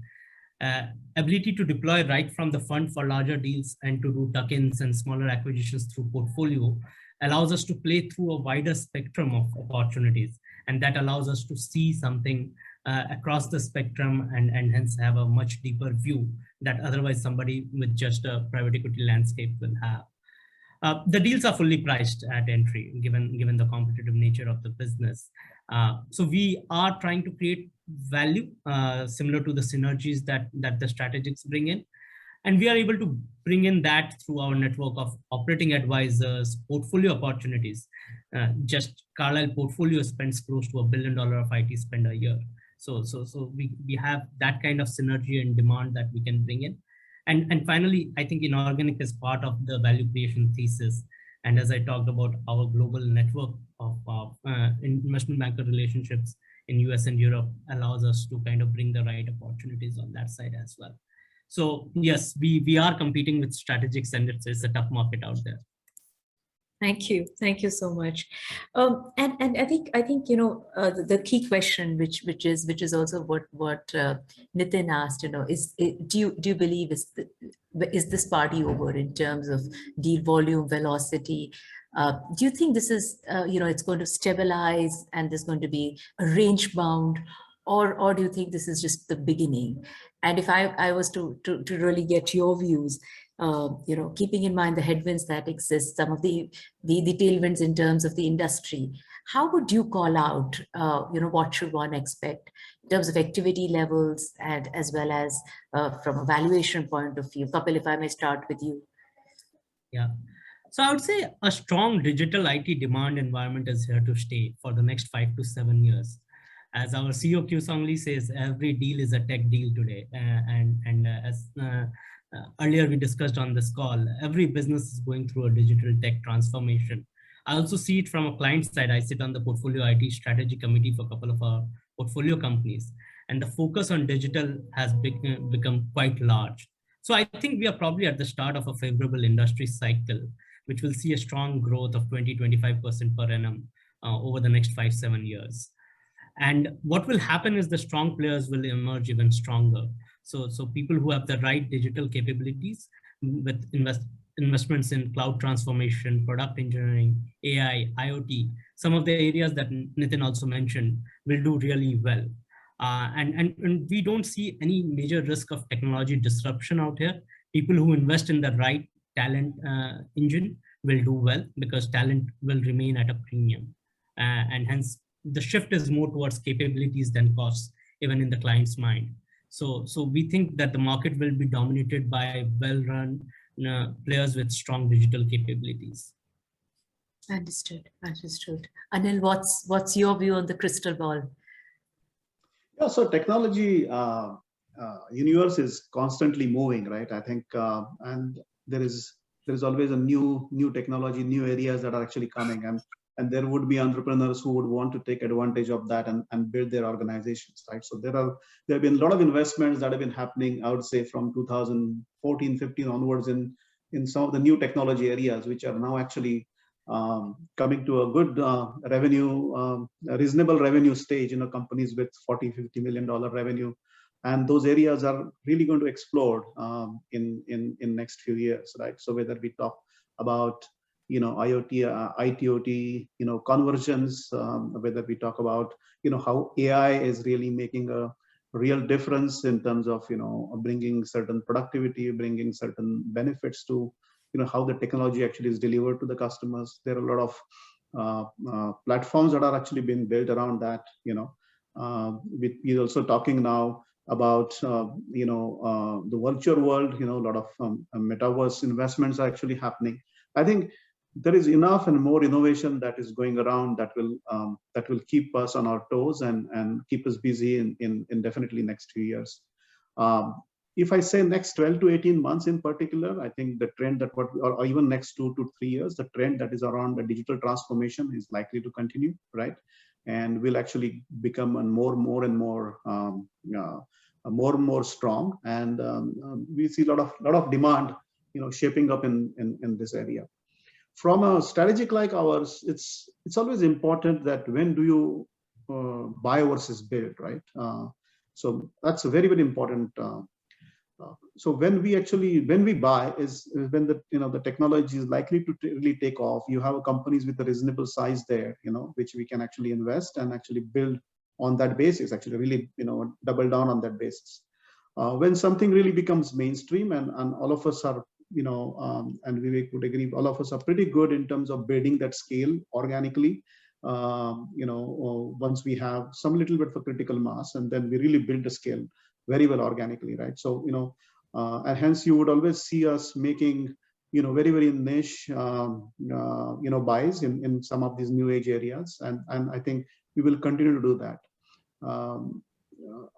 Ability to deploy right from the fund for larger deals and to do tuck-ins and smaller acquisitions through portfolio allows us to play through a wider spectrum of opportunities. And that allows us to see something across the spectrum and hence have a much deeper view that otherwise somebody with just a private equity landscape will have. The deals are fully priced at entry, given the competitive nature of the business. So we are trying to create value similar to the synergies that the strategics bring in. And we are able to bring in that through our network of operating advisors, portfolio opportunities. Just Carlyle portfolio spends close to $1 billion of IT spend a year. So we have that kind of synergy and demand that we can bring in. And finally, I think inorganic is part of the value creation thesis. And as I talked about, our global network of investment banker relationships in US and Europe allows us to kind of bring the right opportunities on that side as well. So yes, we are competing with strategics, and it's a tough market out there. Thank you so much. And I think the key question, which is also what Nitin asked, is do you believe is this party over in terms of deal volume, velocity? Do you think this is it's going to stabilize and there's going to be a range bound, or do you think this is just the beginning? And if I was to really get your views, keeping in mind the headwinds that exist, some of the tailwinds in terms of the industry, how would you call out, what should one expect in terms of activity levels and as well as from a valuation point of view? Kapil, if I may start with you. Yeah. So I would say a strong digital IT demand environment is here to stay for the next 5 to 7 years. As our CEO Q Song Lee says, every deal is a tech deal today. As earlier we discussed on this call, every business is going through a digital tech transformation. I also see it from a client side. I sit on the portfolio IT strategy committee for a couple of our portfolio companies. and the focus on digital has become quite large. So I think we are probably at the start of a favorable industry cycle, which will see a strong growth of 20-25% per annum over the next 5-7 years. And what will happen is the strong players will emerge even stronger. So people who have the right digital capabilities with investments in cloud transformation, product engineering, AI, IoT, some of the areas that Nitin also mentioned will do really well. And we don't see any major risk of technology disruption out here. People who invest in the right talent engine will do well because talent will remain at a premium. And hence the shift is more towards capabilities than costs, even in the client's mind. So we think that the market will be dominated by well-run players with strong digital capabilities. Understood. Anil, what's your view on the crystal ball? Yeah, so technology universe is constantly moving, right? I think, and there is always a new technology, new areas that are actually coming, and there would be entrepreneurs who would want to take advantage of that and build their organizations, right? So there have been a lot of investments that have been happening, I would say, from 2014-15 onwards in some of the new technology areas, which are now actually coming to a good revenue, a reasonable revenue stage, companies with $40-50 million revenue, and those areas are really going to explode in next few years, right? So whether we talk about IoT, ITOT, conversions, whether we talk about how AI is really making a real difference in terms of bringing certain productivity, bringing certain benefits to how the technology actually is delivered to the customers. There are a lot of platforms that are actually being built around that. We're also talking now about the virtual world. A lot of metaverse investments are actually happening. I think there is enough and more innovation that is going around that will keep us on our toes and keep us busy in definitely next few years. If I say next 12 to 18 months in particular, I think the trend that or even next 2 to 3 years, the trend that is around the digital transformation is likely to continue, right? And will actually become more and more strong. And we see a lot of demand, shaping up in this area. From a strategic like ours, it's always important that when do you buy versus build, right? So that's a very important. So when we buy is when the technology is likely to really take off. You have companies with a reasonable size there, which we can actually invest and actually build on that basis. Actually, really double down on that basis. When something really becomes mainstream, and all of us are and Vivek would agree, all of us are pretty good in terms of building that scale organically. Once we have some little bit of a critical mass, and then we really build the scale very well organically, right? So and hence you would always see us making very niche buys in some of these new age areas, and I think we will continue to do that.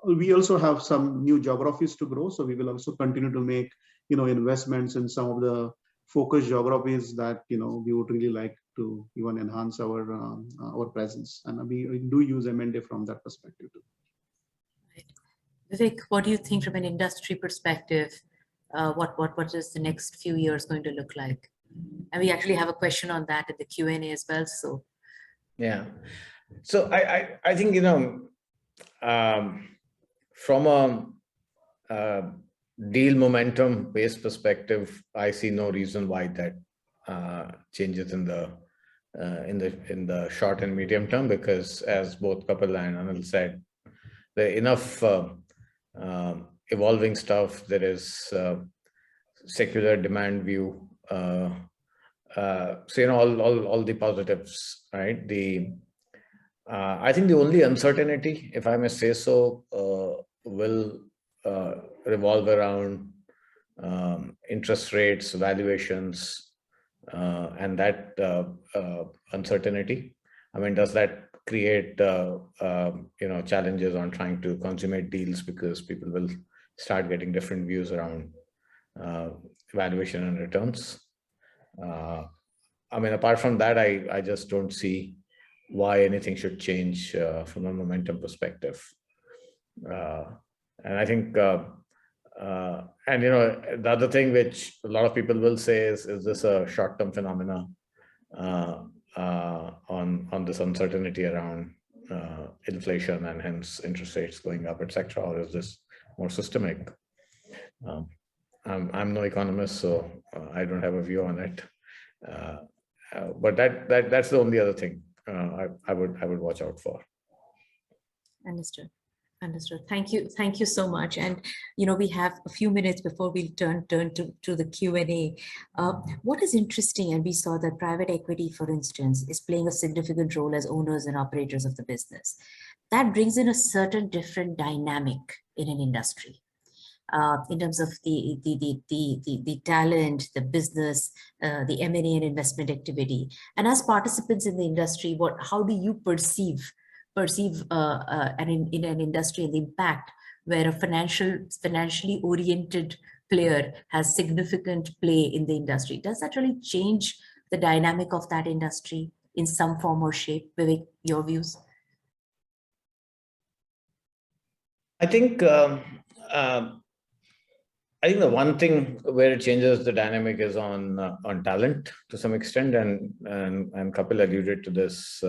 We also have some new geographies to grow, so we will also continue to make investments in some of the focus geographies that we would really like to even enhance our presence, and we do use M&A from that perspective too. Vivek, what do you think from an industry perspective? What is the next few years going to look like? And we actually have a question on that in the Q&A as well. So yeah, so I think from a deal momentum based perspective, I see no reason why that changes in the short and medium term, because as both Kapil and Anil said, there are enough evolving stuff. There is secular demand view. So all the positives, right? I think the only uncertainty, if I may say so, will revolve around interest rates, valuations, and that uncertainty. I mean, does that create challenges on trying to consummate deals, because people will start getting different views around valuation and returns. I mean, apart from that, I just don't see why anything should change from a momentum perspective. And I think, and the other thing which a lot of people will say is this a short-term phenomena on this uncertainty around inflation and hence interest rates going up, etc., or is this more systemic? I'm no economist, so I don't have a view on it. But that's the only other thing I would watch out for. Understood. Understood. Thank you so much. And we have a few minutes before we turn to the Q&A. What is interesting, and we saw that private equity, for instance, is playing a significant role as owners and operators of the business. That brings in a certain different dynamic in an industry. In terms of the talent, the business, the M&A and investment activity. And as participants in the industry, how do you perceive in an industry and the impact where a financially oriented player has significant play in the industry? Does that really change the dynamic of that industry in some form or shape? Vivek, your views? I think the one thing where it changes the dynamic is on talent to some extent, and Kapil alluded to this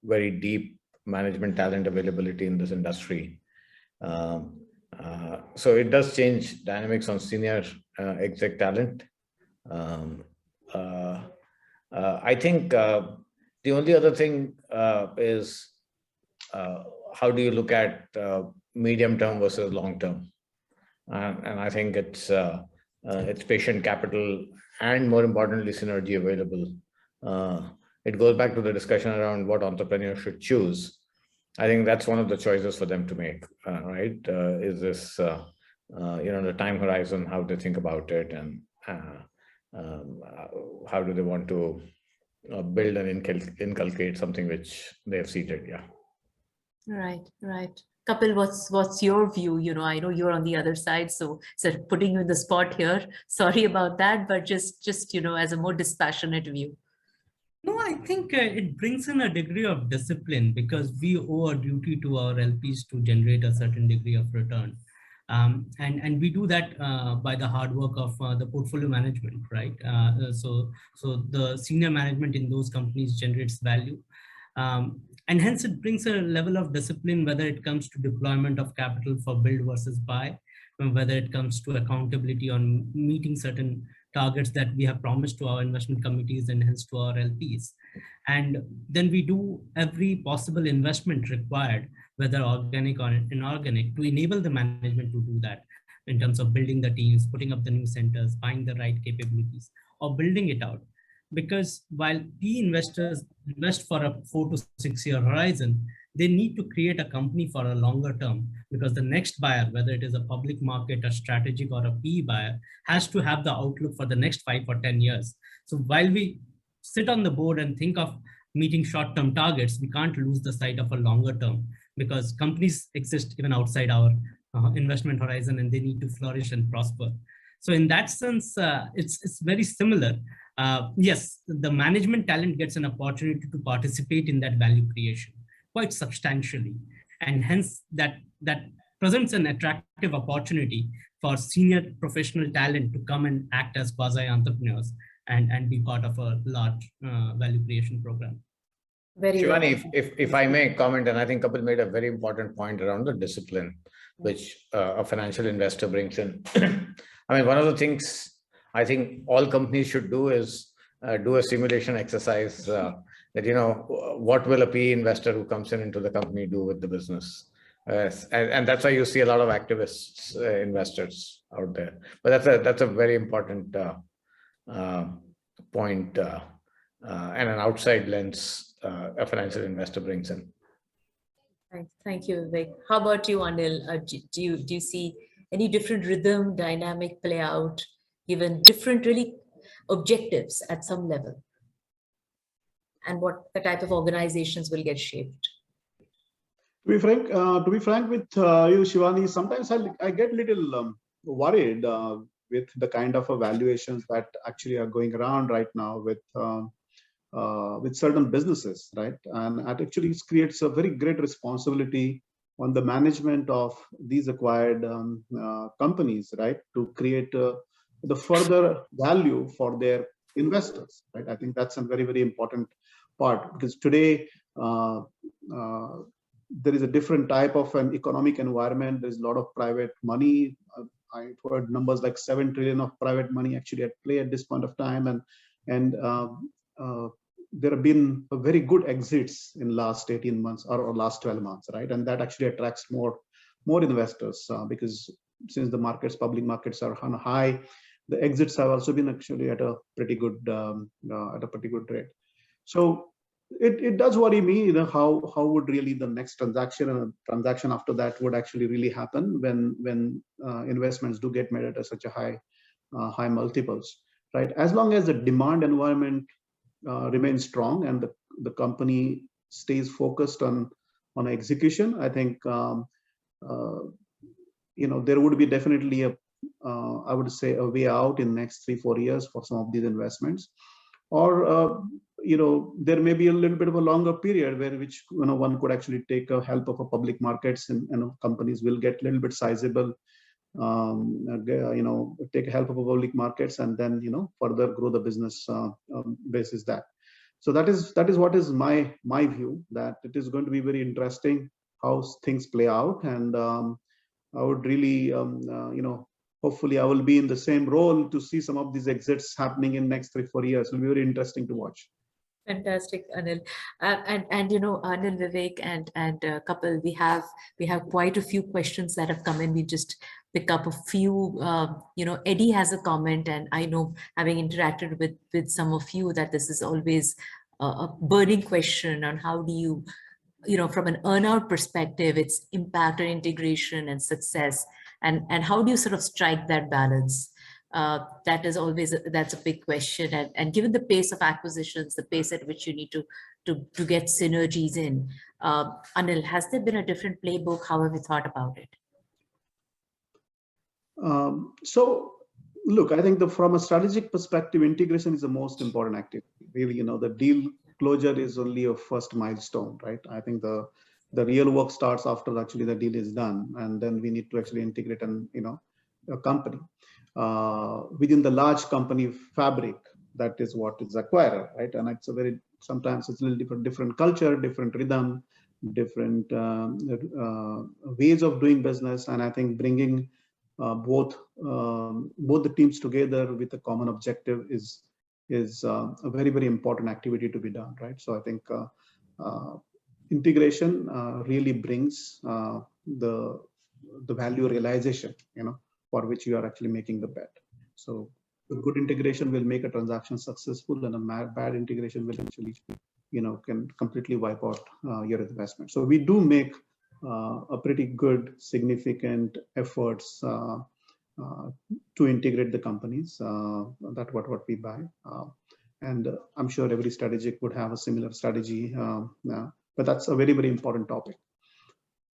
very deep management talent availability in this industry. So it does change dynamics on senior exec talent. I think the only other thing is how do you look at medium term versus long term? And I think it's patient capital and, more importantly, synergy available. It goes back to the discussion around what entrepreneurs should choose. I think that's one of the choices for them to make, right? Is this, the time horizon, how they think about it, and how do they want to build and inculcate something which they have seeded, yeah. Right. Kapil, what's your view? I know you're on the other side, so putting you in the spot here. Sorry about that, but just as a more dispassionate view. No, I think it brings in a degree of discipline because we owe a duty to our LPs to generate a certain degree of return. And we do that by the hard work of the portfolio management, right? So the senior management in those companies generates value. And hence it brings a level of discipline, whether it comes to deployment of capital for build versus buy, whether it comes to accountability on meeting certain targets that we have promised to our investment committees and hence to our LPs. And then we do every possible investment required, whether organic or inorganic, to enable the management to do that in terms of building the teams, putting up the new centers, buying the right capabilities, or building it out. Because while PE investors invest for a 4 to 6 year horizon, they need to create a company for a longer term, because the next buyer, whether it is a public market, a strategic, or a PE buyer, has to have the outlook for the next 5 or 10 years. So while we sit on the board and think of meeting short-term targets, we can't lose the sight of a longer term, because companies exist even outside our investment horizon and they need to flourish and prosper. So in that sense, it's very similar. Yes, the management talent gets an opportunity to participate in that value creation quite substantially. And hence that presents an attractive opportunity for senior professional talent to come and act as quasi-entrepreneurs and be part of a large value creation program. Very Shivani, if I may comment, and I think Kapil made a very important point around the discipline which a financial investor brings in. I mean, one of the things I think all companies should do is do a simulation exercise that, what will a PE investor who comes into the company do with the business? And that's why you see a lot of activists, investors out there. But that's a very important point and an outside lens a financial investor brings in. Thank you, Vivek. How about you, Anil? Do you see any different rhythm, dynamic play out, given different really objectives at some level? And what the type of organizations will get shaped? To be frank with you, Shivani, sometimes I get a little worried with the kind of valuations that actually are going around right now with certain businesses, right? And it actually creates a very great responsibility on the management of these acquired companies, right, to create the further value for their investors, right? I think that's a very, very important part, because today there is a different type of an economic environment. There's a lot of private money. I've heard numbers like 7 trillion of private money actually at play at this point of time, and there have been very good exits in last 18 months or last 12 months, right? And that actually attracts more investors because since the public markets are on high, the exits have also been actually at a pretty good rate. So it does worry me, how would really the next transaction and a transaction after that would actually really happen when investments do get made at such a high multiples, right? As long as the demand environment remains strong and the company stays focused on execution, I think there would be definitely I would say a way out in next 3-4 years for some of these investments. Or there may be a little bit of a longer period where one could actually take a help of a public markets, and companies will get a little bit sizable, take help of a public markets, and then further grow the business basis that. So that is what is my view, that it is going to be very interesting how things play out, and I would really hopefully I will be in the same role to see some of these exits happening in next 3-4 years. It will be very interesting to watch. Fantastic, Anil. And Anil, Vivek, and Kapil, we have quite a few questions that have come in. We just pick up a few. Eddie has a comment, and I know, having interacted with some of you, that this is always a burning question on how do you, from an earn-out perspective, its impact on integration and success, and how do you sort of strike that balance? That's a big question. And given the pace of acquisitions, the pace at which you need to get synergies in, Anil, has there been a different playbook? How have you thought about it? So look, I think from a strategic perspective, integration is the most important activity. Really, the deal closure is only a first milestone, right? I think the real work starts after actually the deal is done, and then we need to actually integrate a company within the large company fabric. That is what is acquired, right? And it's sometimes it's a little different culture, different rhythm, different ways of doing business, and I think bringing both the teams together with a common objective is a very, very important activity to be done, right? So I think integration really brings the value realization, for which you are actually making the bet. So a good integration will make a transaction successful, and a bad integration will actually, can completely wipe out your investment. So we do make a pretty good, significant efforts to integrate the companies. That's what we buy. And I'm sure every strategic would have a similar strategy, but that's a very, very important topic.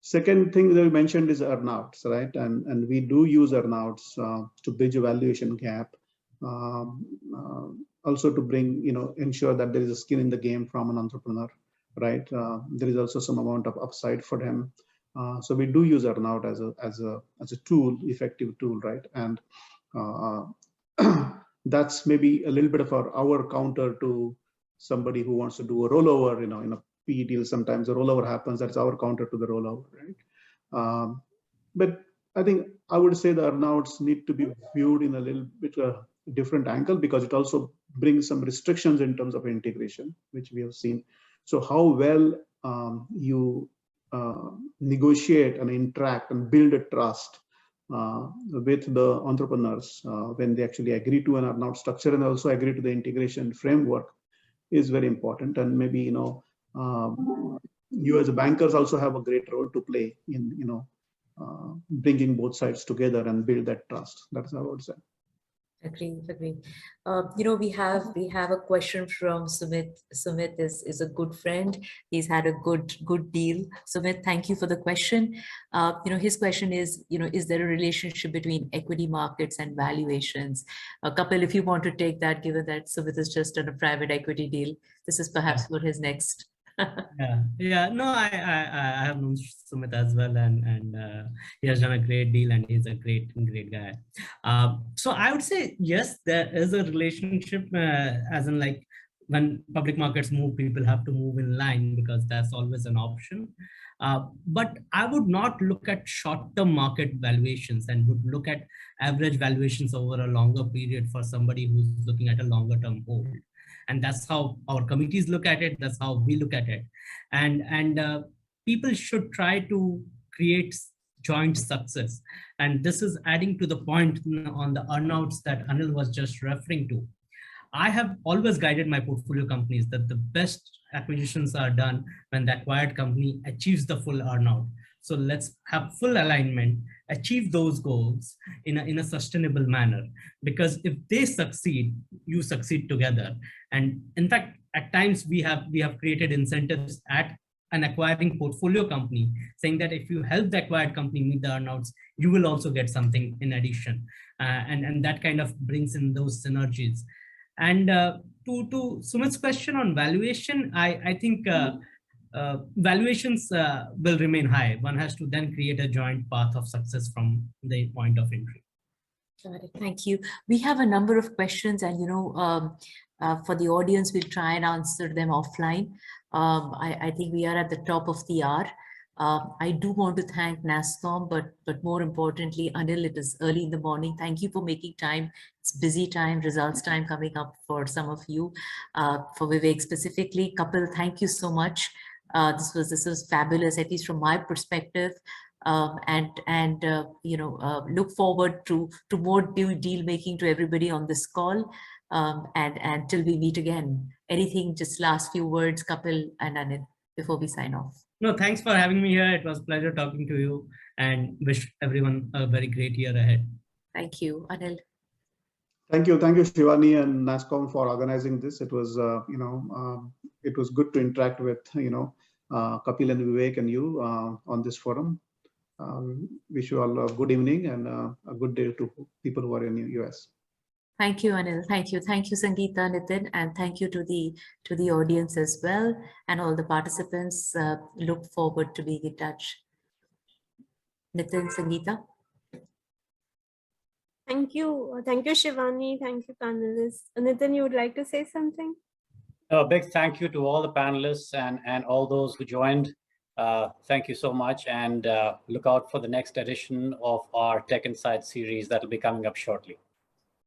Second thing that we mentioned is earnouts, right? And we do use earnouts to bridge a valuation gap, also to bring, ensure that there is a skin in the game from an entrepreneur, right? There is also some amount of upside for them. So we do use earnout as a tool, effective tool, right? And that's maybe a little bit of our counter to somebody who wants to do a rollover, in a PE deal. Sometimes a rollover happens. That's our counter to the rollover, right? But I think I would say the earnouts need to be viewed in a little bit different angle, because it also brings some restrictions in terms of integration, which we have seen. So how well you negotiate and interact and build a trust with the entrepreneurs when they actually agree to an earnout structure and also agree to the integration framework is very important. And maybe you as a bankers also have a great role to play in bringing both sides together and build that trust. That's how I would say. Agree. We have a question from Sumit. Sumit is a good friend. He's had a good deal. Sumit, thank you for the question. His question is, is there a relationship between equity markets and valuations? Kapil, if you want to take that, given that Sumit is just on a private equity deal, this is perhaps for his next No, I have known Sumit as well, and he has done a great deal, and he's a great guy. So I would say yes, there is a relationship, as in like when public markets move, people have to move in line because that's always an option. But I would not look at short-term market valuations and would look at average valuations over a longer period for somebody who's looking at a longer-term hold. And that's how our committees look at it. That's how we look at it. And people should try to create joint success. And this is adding to the point on the earnouts that Anil was just referring to. I have always guided my portfolio companies that the best acquisitions are done when the acquired company achieves the full earnout. So let's have full alignment, achieve those goals in a sustainable manner. Because if they succeed, you succeed together. And in fact, at times we have created incentives at an acquiring portfolio company, saying that if you help the acquired company meet the earnouts, you will also get something in addition. And that kind of brings in those synergies. And to Sumit's question on valuation, I think valuations will remain high. One has to then create a joint path of success from the point of entry. Got it. Thank you. We have a number of questions, and for the audience, we'll try and answer them offline. I think we are at the top of the hour. I do want to thank NASSCOM, but more importantly, Anil, it is early in the morning. Thank you for making time. It's busy time, results time coming up for some of you. For Vivek specifically, Kapil, thank you so much. This was fabulous, at least from my perspective. Look forward to more deal making to everybody on this call. And till we meet again, anything, just last few words, Kapil and Anil, before we sign off. No, thanks for having me here. It was a pleasure talking to you, and wish everyone a very great year ahead. Thank you, Anil. Thank you, Shivani and NASSCOM for organizing this. It was, it was good to interact with, Kapil and Vivek and you on this forum. Wish you all a good evening and a good day to people who are in the US. Thank you, Anil. Thank you, Sangeeta, Nitin, and thank you to the audience as well, and all the participants. Look forward to being in touch. Nitin, Sangeeta. Thank you, Shivani. Thank you, panelists. Nitin, you would like to say something? A big thank you to all the panelists and all those who joined. Thank you so much, and look out for the next edition of our Tech Insights series that will be coming up shortly.